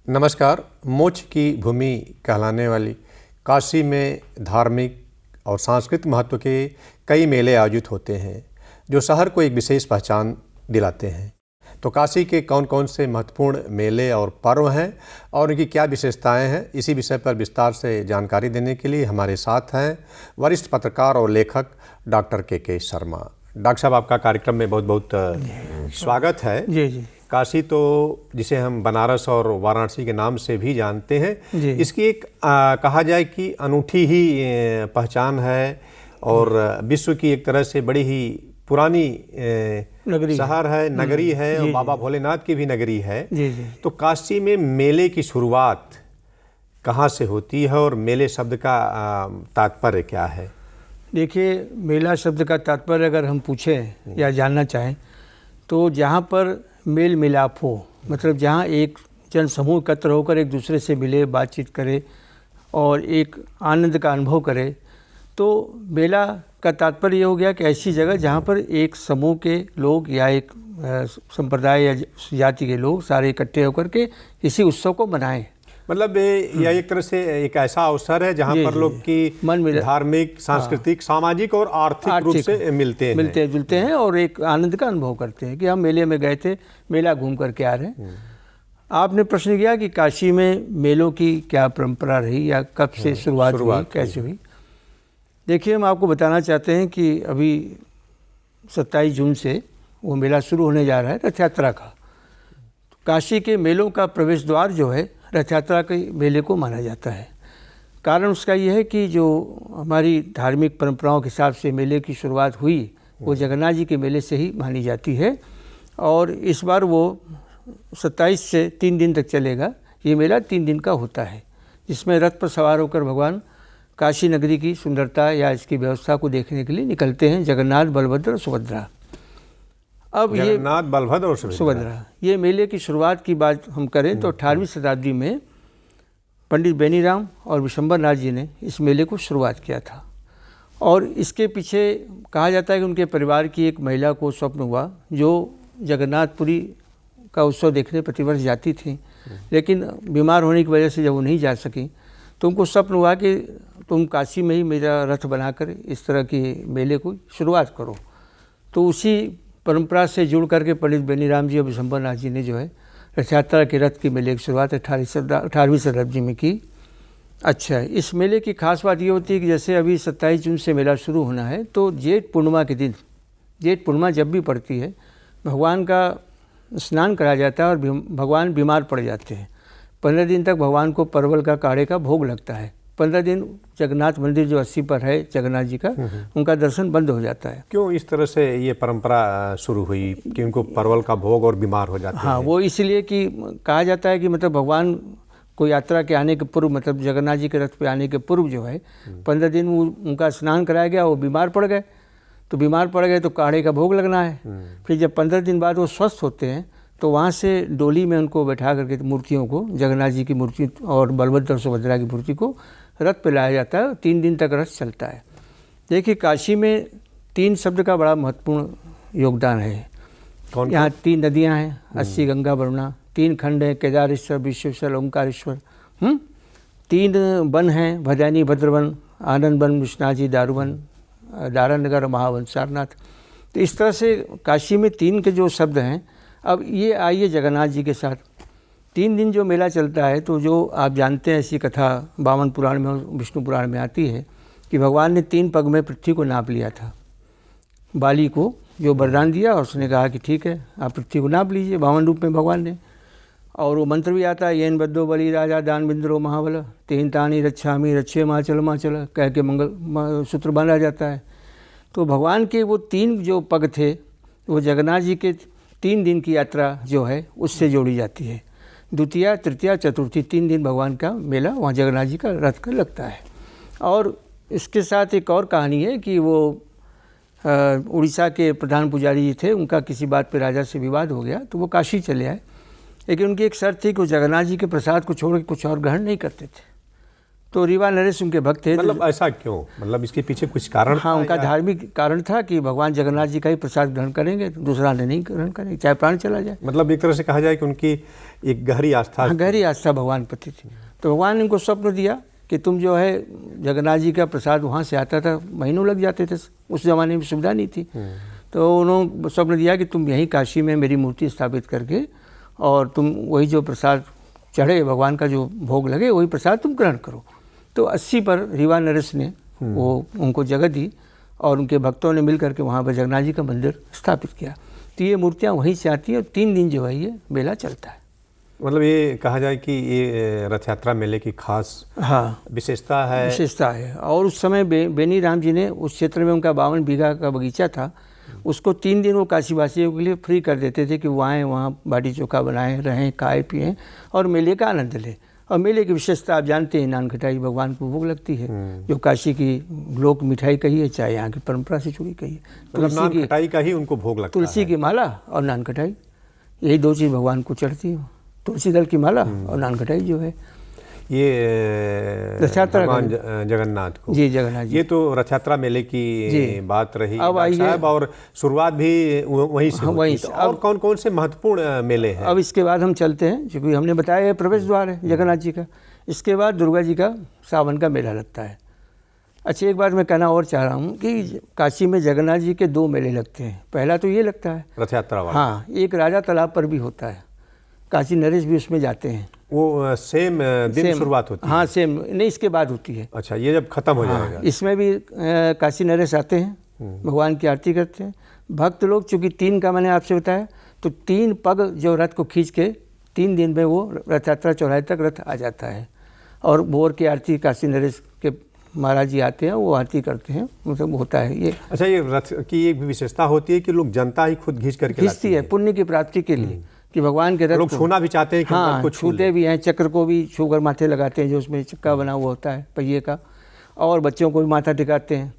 नमस्कार। मोक्ष की भूमि कहलाने वाली काशी में धार्मिक और सांस्कृतिक महत्व के कई मेले आयोजित होते हैं जो शहर को एक विशेष पहचान दिलाते हैं। तो काशी के कौन कौन से महत्वपूर्ण मेले और पर्व हैं और उनकी क्या विशेषताएं हैं, इसी विषय पर विस्तार से जानकारी देने के लिए हमारे साथ हैं वरिष्ठ पत्रकार और लेखक डॉक्टर के शर्मा। डॉक्टर साहब, आपका कार्यक्रम में बहुत बहुत स्वागत है। जी। काशी तो जिसे हम बनारस और वाराणसी के नाम से भी जानते हैं, इसकी एक कहा जाए कि अनूठी ही पहचान है और विश्व की एक तरह से बड़ी ही पुरानी शहर है, नगरी है और बाबा भोलेनाथ की भी नगरी है। जी। तो काशी में मेले की शुरुआत कहाँ से होती है और मेले शब्द का तात्पर्य क्या है? देखिए, मेला शब्द का तात्पर्य अगर हम पूछें या जानना चाहें तो जहाँ पर मेल मिलाप हो, मतलब जहाँ एक जन समूह एकत्र होकर एक दूसरे से मिले, बातचीत करे और एक आनंद का अनुभव करे, तो मेला का तात्पर्य ये हो गया कि ऐसी जगह जहाँ पर एक समूह के लोग या एक संप्रदाय या जाति के लोग सारे इकट्ठे होकर के किसी उत्सव को मनाएं। मतलब यह एक तरह से एक ऐसा अवसर है जहाँ पर लोग की धार्मिक, सांस्कृतिक, सामाजिक और आर्थिक रूप से मिलते जुलते हैं और एक आनंद का अनुभव करते हैं कि हम मेले में गए थे, मेला घूम करके आ रहे हैं। आपने प्रश्न किया कि काशी में मेलों की क्या परंपरा रही या कब से शुरुआत हुई, कैसे हुई। देखिए, हम आपको बताना चाहते हैं कि अभी 27 जून से वो मेला शुरू होने जा रहा है, रथ यात्रा का। काशी के मेलों का प्रवेश द्वार जो है रथ यात्रा के मेले को माना जाता है। कारण उसका ये है कि जो हमारी धार्मिक परंपराओं के हिसाब से मेले की शुरुआत हुई वो जगन्नाथ जी के मेले से ही मानी जाती है और इस बार वो 27 से 3 दिन तक चलेगा। ये मेला 3 दिन का होता है जिसमें रथ पर सवार होकर भगवान काशी नगरी की सुंदरता या इसकी व्यवस्था को देखने के लिए निकलते हैं, जगन्नाथ, बलभद्र और सुभद्रा। अब ये जगन्नाथ, बलभद्र और सुभद्रा, ये मेले की शुरुआत की बात हम करें तो 18वीं शताब्दी में पंडित बेनीराम और विशंबर नाथ जी ने इस मेले को शुरुआत किया था और इसके पीछे कहा जाता है कि उनके परिवार की एक महिला को स्वप्न हुआ जो जगन्नाथपुरी का उत्सव देखने प्रतिवर्ष जाती थी, लेकिन बीमार होने की वजह से जब वो नहीं जा सकी तो उनको स्वप्न हुआ कि तुम काशी में ही मेरा रथ बनाकर इस तरह के मेले को शुरुआत करो। तो उसी परंपरा से जुड़ करके पंडित बेनीराम जी और विशंबर नाथ जी ने जो है रथ यात्रा के रथ के मेले की शुरुआत 18वीं शताब्दी में की। अच्छा, इस मेले की खास बात ये होती है कि जैसे अभी 27 जून से मेला शुरू होना है तो जेठ पूर्णिमा के दिन, जेठ पूर्णिमा जब भी पड़ती है, भगवान का स्नान कराया जाता है और भगवान बीमार पड़ जाते हैं। 15 दिन तक भगवान को परवल का काढ़े का भोग लगता है। 15 दिन जगन्नाथ मंदिर जो 80 पर है जगन्नाथ जी का, उनका दर्शन बंद हो जाता है। क्यों इस तरह से ये परंपरा शुरू हुई कि उनको परवल का भोग और बीमार हो जाते हैं? हाँ, वो इसलिए कि कहा जाता है कि मतलब भगवान को यात्रा के आने के पूर्व, मतलब जगन्नाथ जी के रथ पे आने के पूर्व जो है 15 दिन उनका स्नान कराया गया, वो बीमार पड़ गए। तो बीमार पड़ गए तो काढ़े का भोग लगना है। फिर जब 15 दिन बाद वो स्वस्थ होते हैं तो वहाँ से डोली में उनको बैठा करके मूर्तियों को, जगन्नाथ जी की मूर्ति और बलभद्र और सुभद्रा की मूर्ति को रथ पे लाया जाता है। 3 दिन तक रथ चलता है। देखिए, काशी में 3 शब्द का बड़ा महत्वपूर्ण योगदान है। यहाँ 3 नदियाँ हैं, 80, गंगा, वरुणा। 3 खंड हैं, केदारेश्वर, विश्वेश्वर, ओंकारेश्वर। 3 वन हैं, भदैनी, भद्रवन, आनंद वन, विश्वनाथ जी, दारूवन, दारानगर, महावन, सारनाथ। तो इस तरह से काशी में 3 के जो शब्द हैं। अब ये आइए जगन्नाथ जी के साथ 3 दिन जो मेला चलता है, तो जो आप जानते हैं ऐसी कथा वामन पुराण में, विष्णु पुराण में आती है कि भगवान ने 3 पग में पृथ्वी को नाप लिया था। बाली को जो वरदान दिया और उसने कहा कि ठीक है, आप पृथ्वी को नाप लीजिए, वामन रूप में भगवान ने। और वो मंत्र भी आता है, येन बद्धो बलि राजा दान बिंद्रो महाबल, तेन तानी रच्छामी रच्छे माचल माचल, कह के मंगल सूत्र बांधा जाता है। तो भगवान के वो 3 जो पग थे वो जगन्नाथ जी के 3 दिन की यात्रा जो है उससे जोड़ी जाती है। द्वितीया, तृतीया, चतुर्थी 3 दिन भगवान का मेला वहाँ जगन्नाथ जी का रथ का लगता है। और इसके साथ एक और कहानी है कि वो उड़ीसा के प्रधान पुजारी जी थे, उनका किसी बात पे राजा से विवाद हो गया तो वो काशी चले आए, लेकिन उनकी एक शर्त थी कि वो जगन्नाथ जी के प्रसाद को छोड़ के कुछ और ग्रहण नहीं करते थे। तो रीवा नरेश उनके भक्त थे। मतलब ऐसा क्यों, मतलब इसके पीछे कुछ कारण हाँ, था उनका या? धार्मिक कारण था कि भगवान जगन्नाथ जी का ही प्रसाद ग्रहण करेंगे, दूसरा नहीं ग्रहण करेंगे, चाहे प्राण चला जाए। मतलब एक तरह से कहा जाए कि उनकी एक गहरी आस्था हाँ, गहरी आस्था भगवान प्रति थी। तो भगवान ने उनको स्वप्न दिया कि तुम जो है जगन्नाथ जी का प्रसाद वहाँ से आता था, महीनों लग जाते थे, उस ज़माने में सुविधा नहीं थी। तो उन्होंने स्वप्न दिया कि तुम यहीं काशी में मेरी मूर्ति स्थापित करके और तुम वही जो प्रसाद चढ़े, भगवान का जो भोग लगे, वही प्रसाद तुम ग्रहण करो। तो 80 पर रीवा नरेश ने वो उनको जगह दी और उनके भक्तों ने मिल करके वहाँ पर जगन्नाथ जी का मंदिर स्थापित किया। तो ये मूर्तियाँ वहीं से आती हैं और 3 दिन जो है ये मेला चलता है। मतलब ये कहा जाए कि ये रथ यात्रा मेले की खास हाँ, विशेषता है। विशेषता है। और उस समय बेनी राम जी ने उस क्षेत्र में उनका 52 बीघा का बगीचा था, उसको 3 दिन वो काशीवासियों के लिए फ्री कर देते थे कि वो आएँ, वहाँ बाटी चोखा बनाएं, रहें, खाएं पिएँ और मेले का आनंद लें। और मेले की विशेषता आप जानते हैं, नान खटाई भगवान को भोग लगती है, जो काशी की लोक मिठाई कही है, चाहे यहाँ की परंपरा से जुड़ी कही है। मतलब नान खटाई का ही उनको भोग लगता है। तुलसी की माला और नान खटाई, यही 2 चीज़ भगवान को चढ़ती है। तुलसी दल की माला और नान खटाई जो है ये रथ यात्रा भगवान जगन्नाथ को। जी, जगन्नाथ जी। ये तो रथ यात्रा मेले की बात रही अब आइए, साहब, और शुरुआत भी वहीं से वहीं होती से। है। और कौन कौन से महत्वपूर्ण मेले हैं? अब इसके बाद हम चलते हैं, क्योंकि हमने बताया है प्रवेश द्वार है जगन्नाथ जी का। इसके बाद दुर्गा जी का सावन का मेला लगता है। अच्छा, एक बात मैं कहना और चाह रहा हूँ कि काशी में जगन्नाथ जी के 2 मेले लगते हैं। पहला तो ये लगता है रथ यात्रा वाला। हाँ, एक राजा तालाब पर भी होता है, काशी नरेश भी उसमें जाते हैं। वो सेम दिन शुरुआत होती है? हाँ, सेम नहीं, इसके बाद होती है। अच्छा, ये जब खत्म हो जाएगा। इसमें भी काशी नरेश आते हैं, भगवान की आरती करते हैं। भक्त लोग, चूँकि 3 का मैंने आपसे बताया, तो 3 पग जो रथ को खींच के 3 दिन में वो रथ यात्रा चौराहे तक रथ आ जाता है। और भोर की आरती काशी नरेश के महाराज जी आते हैं, वो आरती करते हैं, मतलब होता है ये। अच्छा, ये रथ की एक विशेषता होती है कि लोग जनता ही खुद खींच करके खींचती है पुण्य की प्राप्ति के लिए, कि भगवान के रथ लोग छूना भी चाहते हैं कि हाँ, कुछ छूते भी हैं, चक्र को भी छूकर माथे लगाते हैं, जो उसमें चक्का बना हुआ होता है पहिए का, और बच्चों को भी माथा टिकाते हैं।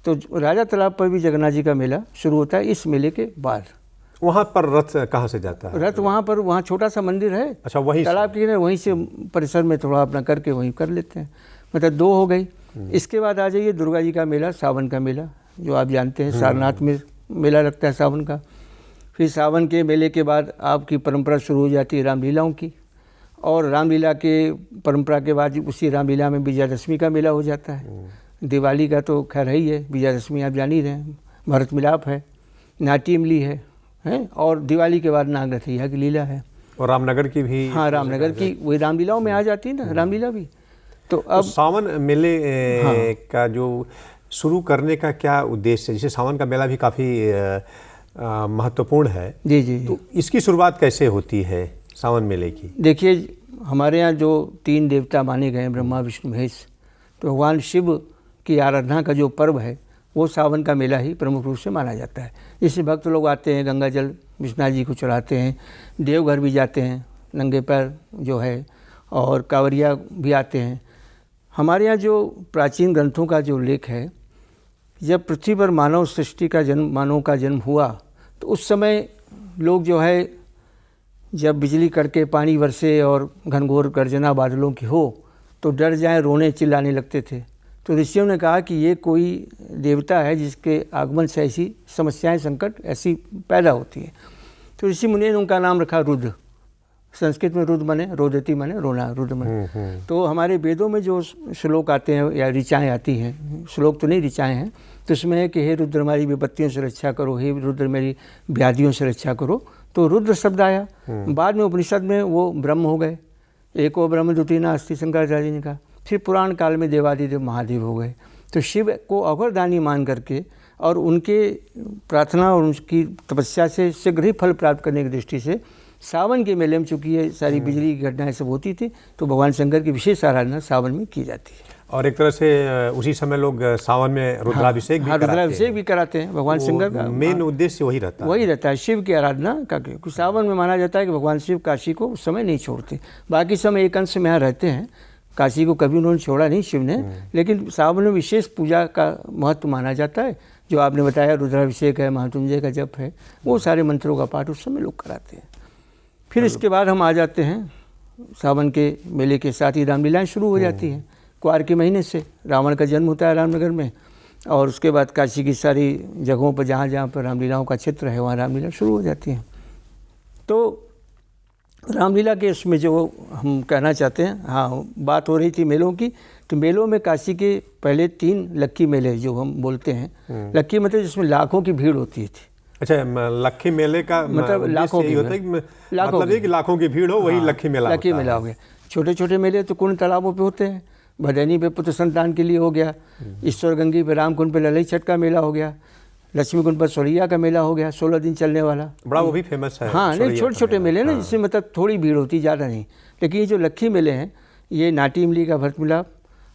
तो राजा तालाब पर भी जगन्नाथ जी का मेला शुरू होता है इस मेले के बाद। वहाँ पर रथ कहाँ से जाता है? रथ वहाँ छोटा सा मंदिर है, अच्छा, वहीं तालाब के किनारे, वहीं से परिसर में थोड़ा अपना करके वहीं कर लेते हैं। मतलब 2 हो गई। इसके बाद आ जाइए दुर्गा जी का मेला, सावन का मेला, जो आप जानते हैं सारनाथ में मेला लगता है सावन का। फिर सावन के मेले के बाद आपकी परंपरा शुरू हो जाती है रामलीलाओं की, और रामलीला के परंपरा के बाद उसी रामलीला में विजयादशमी का मेला हो जाता है। दिवाली का तो खैर है ही है, विजयादशमी आप जान ही रहे हैं, भरत मिलाप है, नाट्य इमली है, और दिवाली के बाद नागरथिया की लीला है। और रामनगर की भी। हाँ, रामनगर की वही रामलीलाओं में आ जाती है ना रामलीला भी। तो अब सावन मेले का जो शुरू करने का क्या उद्देश्य है? जैसे सावन का मेला भी काफ़ी महत्वपूर्ण है। जी जी। तो इसकी शुरुआत कैसे होती है सावन मेले की? देखिए, हमारे यहाँ जो 3 देवता माने गए हैं, ब्रह्मा विष्णु महेश, तो भगवान शिव की आराधना का जो पर्व है वो सावन का मेला ही प्रमुख रूप से माना जाता है। जिससे भक्त लोग आते हैं, गंगा जल विष्णु जी को चढ़ाते हैं, देवघर भी जाते हैं नंगे पैर जो है, और कांवरिया भी आते हैं। हमारे यहाँ जो प्राचीन ग्रंथों का जो उल्लेख है, जब पृथ्वी पर मानव सृष्टि का जन्म, मानव का जन्म हुआ, तो उस समय लोग जो है, जब बिजली कड़के, पानी बरसे और घनघोर गर्जना बादलों की हो, तो डर जाएं, रोने चिल्लाने लगते थे। तो ऋषियों ने कहा कि ये कोई देवता है जिसके आगमन से ऐसी समस्याएं, संकट ऐसी पैदा होती है। तो ऋषि मुनि ने उनका नाम रखा रुद्र। संस्कृत में रुद्र माने रोदती माने रोना, रुद्र माने। तो हमारे वेदों में जो श्लोक आते हैं या ऋचाएँ आती हैं, श्लोक तो नहीं ऋचाएँ हैं, तो उसमें है कि हे रुद्र हमारी विपत्तियों से रक्षा करो, हे रुद्र मेरी व्याधियों से रक्षा करो। तो रुद्र शब्द आया। बाद में उपनिषद में वो ब्रह्म हो गए, एको ब्रह्म द्वितीय नास्ति, शंकराचार्य ने कहा। फिर पुराण काल में देवादिदेव महादेव हो गए। तो शिव को अघोरदानी मान करके और उनके प्रार्थना और उनकी तपस्या से शीघ्र ही फल प्राप्त करने की दृष्टि से सावन के मेले में, चूँकि ये सारी बिजली की घटनाएं सब होती थी, तो भगवान शंकर की विशेष आराधना सावन में की जाती है। और एक तरह से उसी समय लोग सावन में रुद्राभिषेक भी कराते हैं। भगवान शंकर का मेन उद्देश्य वही रहता है, शिव की आराधना का। क्योंकि सावन में माना जाता है कि भगवान शिव काशी को उस समय नहीं छोड़ते। बाकी समय एक अंश में यहाँ रहते हैं, काशी को कभी उन्होंने छोड़ा नहीं शिव ने, लेकिन सावन में विशेष पूजा का महत्व माना जाता है। जो आपने बताया रुद्राभिषेक है, महामृत्युंजय का जप है, वो सारे मंत्रों का पाठ उस समय लोग कराते हैं। फिर इसके बाद हम आ जाते हैं सावन के मेले के साथ ही रामलीलाएँ शुरू हो जाती हैं। क्वार के महीने से रावण का जन्म होता है रामनगर में, और उसके बाद काशी की सारी जगहों पर जहाँ जहाँ पर रामलीलाओं का क्षेत्र है वहाँ रामलीला शुरू हो जाती हैं। तो रामलीला के उसमें जो हम कहना चाहते हैं, हाँ बात हो रही थी मेलों की, तो मेलों में काशी के पहले 3 लक्की मेले जो हम बोलते हैं, लक्की मतलब जिसमें लाखों की भीड़ होती थी। अच्छा, लक्की मेले का मतलब लाखों की होता है कि मतलब ये कि लाखों की भीड़ हो, वही लक्की मेला लक्की मेला हो गया। छोटे छोटे मेले तो कुंड तालाबों पे होते हैं, भदैनी पे पुत्र संतान के लिए हो गया, ईश्वर गंगी पे रामकुंड पे ललई छठ का मेला हो गया, लक्ष्मी कुंड पर सोरैया का मेला हो गया 16 दिन चलने वाला, बड़ा वो भी फेमस है। हाँ नहीं, छोटे छोटे मेले ना, जिसमें मतलब थोड़ी भीड़ होती, ज़्यादा नहीं। लेकिन ये जो लक्की मेले हैं, ये नाटी इमली का भरत मिलाप,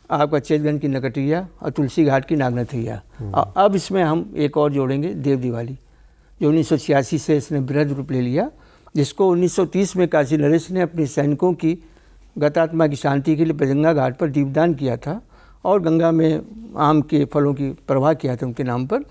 आपका चेतगंज की नकटिया और तुलसी घाट की नागनथिया। और अब इसमें हम एक और जोड़ेंगे देव दिवाली, जो 1986 से इसने बृहद रूप ले लिया, जिसको 1930 में काशी नरेश ने अपने सैनिकों की गतात्मा की शांति के लिए बजंगा घाट पर दीपदान किया था और गंगा में आम के फलों की प्रवाह किया था उनके नाम पर।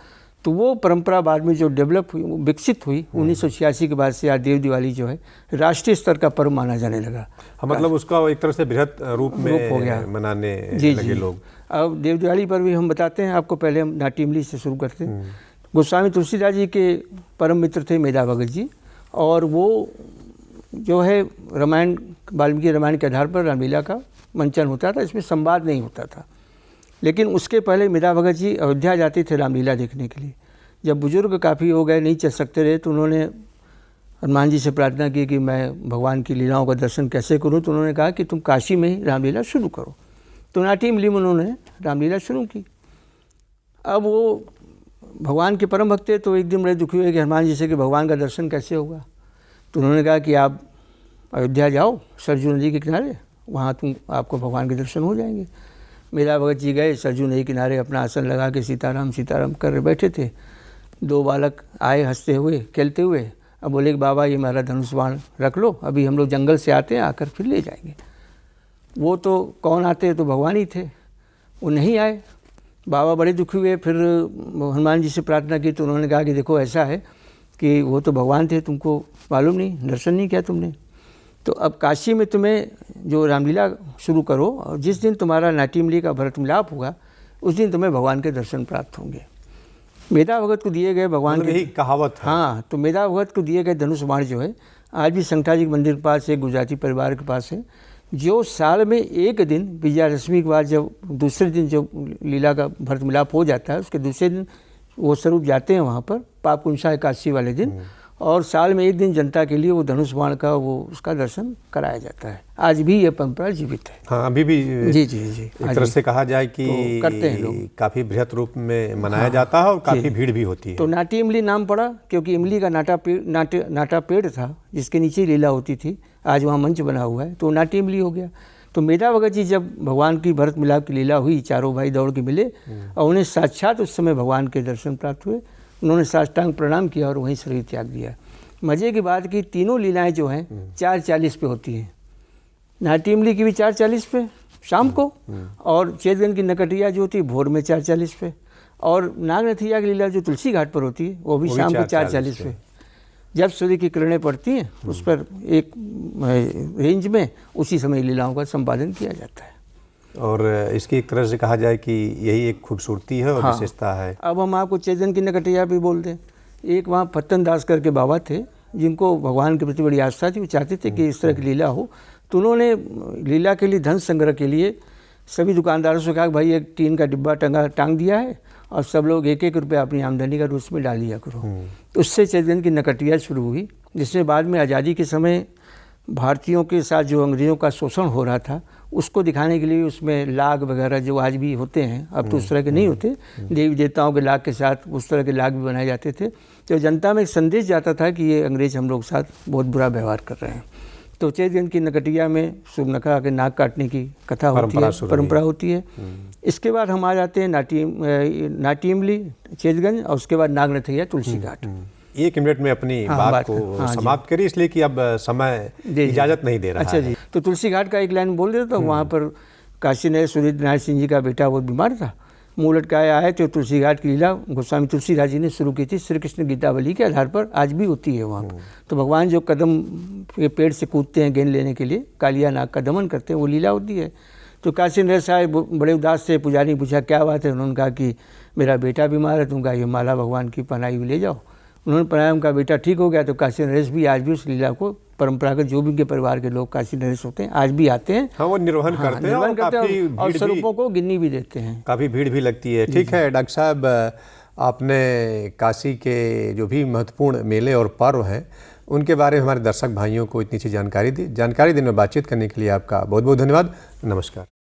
तो वो परंपरा बाद में जो डेवलप हुई, विकसित हुई 1986 के बाद से आज देव दिवाली जो है राष्ट्रीय स्तर का पर्व माना जाने लगा। हाँ, मतलब उसका एक तरह से बृहद रूप में हो गया, मनाने लगे लोग। अब देव दिवाली पर भी हम बताते हैं आपको, पहले हम नाटी इमली से शुरू करते हैं। गोस्वामी तुलसीदास जी के परम मित्र थे मेधा भगत जी, और वो जो है रामायण, वाल्मीकि रामायण के आधार पर रामलीला का मंचन होता था, इसमें संवाद नहीं होता था। लेकिन उसके पहले मेधा भगत जी अयोध्या जाते थे रामलीला देखने के लिए। जब बुजुर्ग काफ़ी हो गए, नहीं चल सकते रहे, तो उन्होंने हनुमान जी से प्रार्थना की कि मैं भगवान की लीलाओं का दर्शन कैसे करूं। तो उन्होंने कहा कि तुम काशी में ही रामलीला शुरू करो। तो नाटी इमली में उन्होंने रामलीला शुरू की। अब वो भगवान के परम भक्त थे, तो एक दिन बड़े दुखी हुए कि हनुमान जी से कि भगवान का दर्शन कैसे होगा। तो उन्होंने कहा कि आप अयोध्या जाओ सरजू नदी के किनारे, वहाँ आपको भगवान के दर्शन हो जाएंगे। मेधा भगत जी गए, सरजू नदी किनारे अपना आसन लगा के सीताराम सीताराम कर बैठे थे। 2 बालक आए हंसते हुए खेलते हुए, अब बोले कि बाबा ये हमारा धनुष बाण रख लो, अभी हम लोग जंगल से आते हैं, आकर फिर ले जाएंगे। वो तो कौन आते, तो भगवान ही थे, वो नहीं आए। बाबा बड़े दुखी हुए, फिर हनुमान जी से प्रार्थना की। तो उन्होंने कहा कि देखो ऐसा है कि वो तो भगवान थे, तुमको मालूम नहीं, दर्शन नहीं किया तुमने। तो अब काशी में तुम्हें जो रामलीला शुरू करो, और जिस दिन तुम्हारा नाटी इमली का भरत मिलाप होगा उस दिन तुम्हें भगवान के दर्शन प्राप्त होंगे। मेधा भगत को दिए गए भगवान की कहावत है। हाँ, तो मेधा भगत को दिए गए धनुष बाण जो है आज भी संगठा जी के मंदिर के पास एक गुजराती परिवार के पास है, जो साल में एक दिन विजयादशमी के बाद जब दूसरे दिन जो लीला का भरत मिलाप हो जाता है, उसके दूसरे दिन वो स्वरूप जाते हैं वहाँ पर पापकुंशा एकादशी वाले दिन, और साल में एक दिन जनता के लिए वो धनुष बाण का वो उसका दर्शन कराया जाता है। आज भी ये परंपरा जीवित है। हाँ, अभी भी जी जी जी एक तरह से कहा जाए कि तो करते हैं लोग, काफ़ी बृहत रूप में मनाया जाता है और काफ़ी भीड़ भी होती है। तो नाटी इमली नाम पड़ा क्योंकि इमली का नाटा पेड़ था जिसके नीचे लीला होती थी। आज वहाँ मंच बना हुआ है, तो नाटी इमली हो गया। तो मेधा भगत जी जब भगवान की भरत मिलाप की लीला हुई, चारों भाई दौड़ के मिले और उन्हें साक्षात उस समय भगवान के दर्शन प्राप्त हुए। उन्होंने साष्टांग प्रणाम किया और वहीं शरीर त्याग दिया। मज़े की बात कि तीनों लीलाएं जो हैं 4:40 पे होती हैं। नाटी इमली की भी 4:40 पे शाम को, और चेतगंज की नकटिया जो होती है भोर में 4:40 पे, और नागनथिया की लीला जो तुलसी घाट पर होती है वो भी शाम को 4:40 पे। जब सूर्य की किरणें पड़ती हैं उस पर एक रेंज में उसी समय लीलाओं का संपादन किया जाता है। और इसकी एक तरह से कहा जाए कि यही एक खूबसूरती है और विशेषता है। अब हम आपको चेतगंज की नकटिया भी बोल दें। एक वहाँ फत्तन दास करके बाबा थे जिनको भगवान के प्रति बड़ी आस्था थी, वो चाहते थे कि इस तरह की लीला हो। तो उन्होंने लीला के लिए धन संग्रह के लिए सभी दुकानदारों से कहा कि भाई एक टीन का डिब्बा टांग दिया है और सब लोग 1-1 रुपया अपनी आमदनी का रूप में डाल लिया करो। तो उससे चेतगंज की नकटिया शुरू हुई, जिसमें बाद में आज़ादी के समय भारतीयों के साथ जो अंग्रेज़ों का शोषण हो रहा था उसको दिखाने के लिए उसमें लाग वगैरह जो आज भी होते हैं, अब तो उस तरह के नहीं होते, देवी देवताओं के लाग के साथ उस तरह के लाग भी बनाए जाते थे। तो जनता में एक संदेश जाता था कि ये अंग्रेज़ हम लोग के साथ बहुत बुरा व्यवहार कर रहे हैं। तो चेतगंज की नकटिया में सुर्पनखा के नाक काटने की कथा होती है, परंपरा होती है। इसके बाद हम आ जाते हैं नाटी इमली चेतगंज, और उसके बाद नागनथिया तुलसी घाट। 1 मिनट में अपनी बात को समाप्त करिए, इसलिए कि अब समय इजाज़त नहीं दे रहा है। अच्छा जी, तो तुलसी घाट का एक लाइन बोल देता हूँ। वहाँ पर काशी नरेश सूर्यनारायण सिंह जी का बेटा बहुत बीमार था, मुँह लटकाए आए तो तुलसी घाट की लीला गोस्वामी तुलसीदास जी ने शुरू की थी। श्री कृष्ण गीतावली के आधार पर आज भी होती है वहाँ पर। तो भगवान जो कदम के पेड़ से कूदते हैं गेंद लेने के लिए, कालिया नाग का दमन करते हैं, वो लीला होती है। तो काशी नरेश साहब बड़े उदास से पुजारी ने पूछा क्या बात है। उन्होंने कहा कि मेरा बेटा बीमार है। तो उनका ये माला भगवान की पहनाई हुई ले जाओ। उन्होंने पहनाया, उनका बेटा ठीक हो गया। तो काशी नरेश भी आज भी उस लीला को परंपरागत जो भी उनके परिवार के लोग काशी नरेश होते हैं आज भी आते हैं। हाँ, वो निर्वहन करते हैं और काफी और भीड़ स्वरूपों को गिननी भी देते हैं। काफ़ी भीड़ भी लगती है। ठीक है डॉक्टर साहब, आपने काशी के जो भी महत्वपूर्ण मेले और पर्व हैं उनके बारे में हमारे दर्शक भाइयों को इतनी सी जानकारी दी। जानकारी देने में बातचीत करने के लिए आपका बहुत बहुत धन्यवाद। नमस्कार।